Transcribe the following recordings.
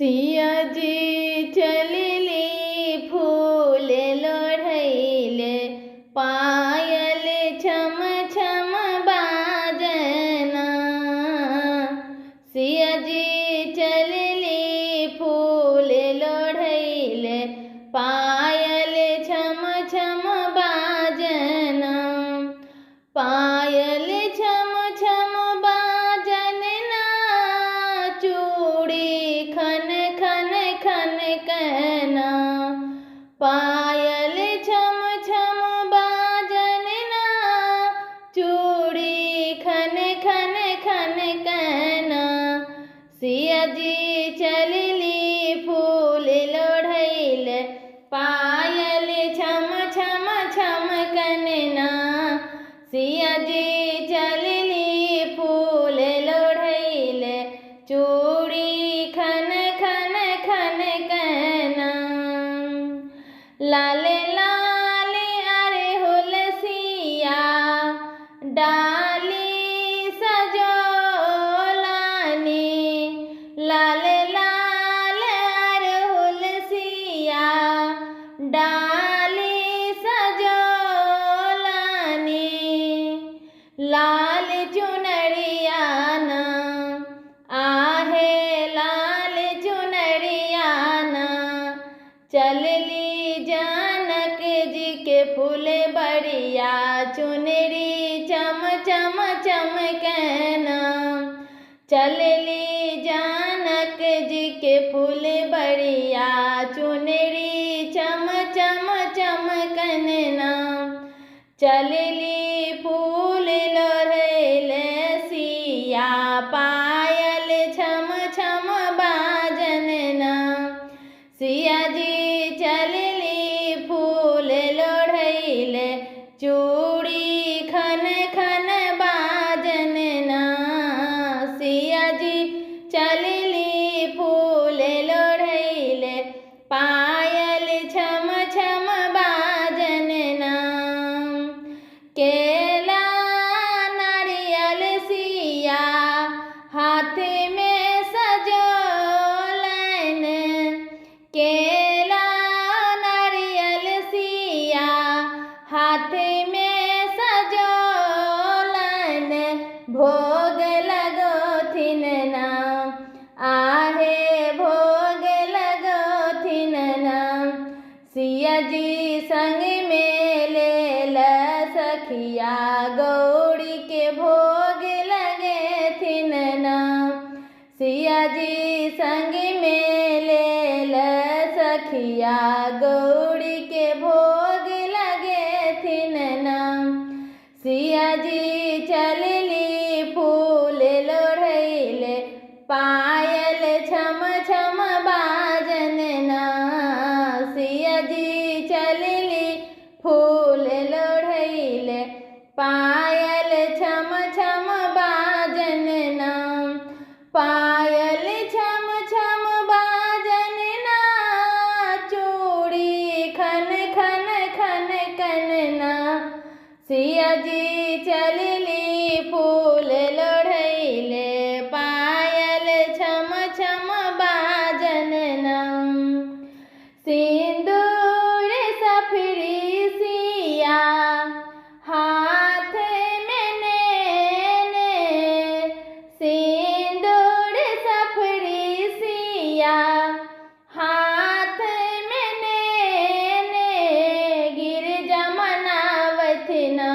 सिया जी चलली फूल लोढ़ैले, पायल छम छम बाजना। सिया जी चलली फूल लोढ़ैले, पायल छम छम बाजना। पायल छम छम बाजना, चूड़ी खन खन खन कहना। पायल छम छम बाजना, चूड़ी खन खन खन कहना। सिया जी चलली फूल लोढ़ैले, पायल छम छम छम कहना। सिया जी चलली फूल लोढ़ैले, चूड़ी खन खन खन कहना। लाल लाल अरहुल सिया डाली सजोलानी। लाल लाल अरहुल सिया डाली सजोलानी। लाल चुनरियाना आहे लाल चुनरियाना, चलली जानक जी के फूल बड़िया। चुनरी चम चम चम कहना, चलली जानक जी के फूल बड़िया। चुनरी चम चम चम कहना, चलली फूल लोढ़ैले सिया। पायल छम छम बाजना। सिया जी चलली फूल लोढ़ैले, चूड़ी खन खन बाजना। सिया जी चलली फूल लोढ़ैले, पायल छम छम बाजना। केला नारियल सिया हाथ में सजोलन। केला नारियल सिया हाथ में सजोलन, भोग लगोथिन ना आहे भोग लगोथिन ना। सिया जी संग में लेल सखिया, गौरी के भोग लगे थिन ना। सिया जी संग में लेल सखिया, गौरी के भोग लगे थिन ना। सिया जी चलली फूल लोढ़ैले, पायल छम छम बाजना। सिया जी चलली फूल लोढ़ैले, पायल छम छम बाजना। पायल छम छम बाजना, चूड़ी खन खन खन कहना। सिया जी चलली फूल लोढ़ैले, पायल छम छम बाजना। सिंदूर सफरी सिया हाथ में नैने। सिंदूर सफरी सिया हाथ में नैने, गिरजा मनावथिना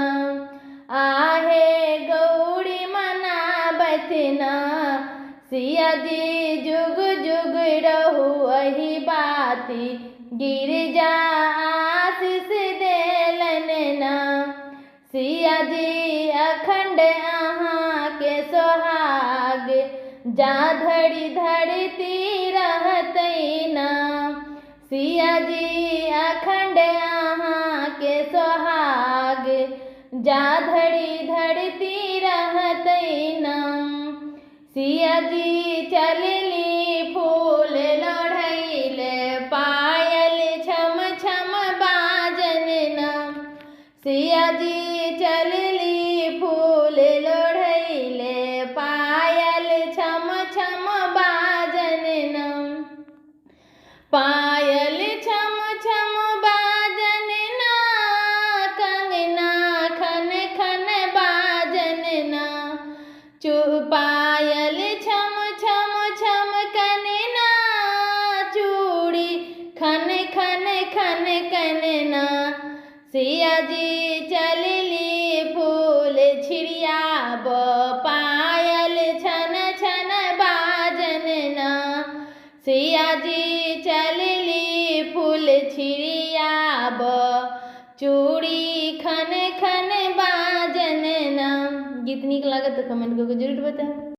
आहे गौरी मनावथिना। सिया जी जुग जुग रहू वही बाती, गिरजा आशीष देलन ना। सिया जी अखंड अहाँ के सोहाग, जा धड़ी धरती रहतै ना। सिया जी अखंड अहाँ के सोहाग, जा धड़ी धरती रहतै ना। सिया जी चलली फूल लोढ़ैले, पायल छम छम बाजना। सिया जी चलली फूल लोढ़ैले, पायल छम छम बाजना। पायल छम छम बाजन ना, कंगना खन खन बाजन ना। पायल छम छम छम कनना, चूड़ी खन खन खन कनना। सिया जी चलली फूल छिड़ियाब, पायल छन छन बाजन ना। सिया जी चलली फूल छिड़ियाब, चूड़ी खन खन बाजन ना। गीत नीक लागत तो कमेंट करके जरूर बताएं।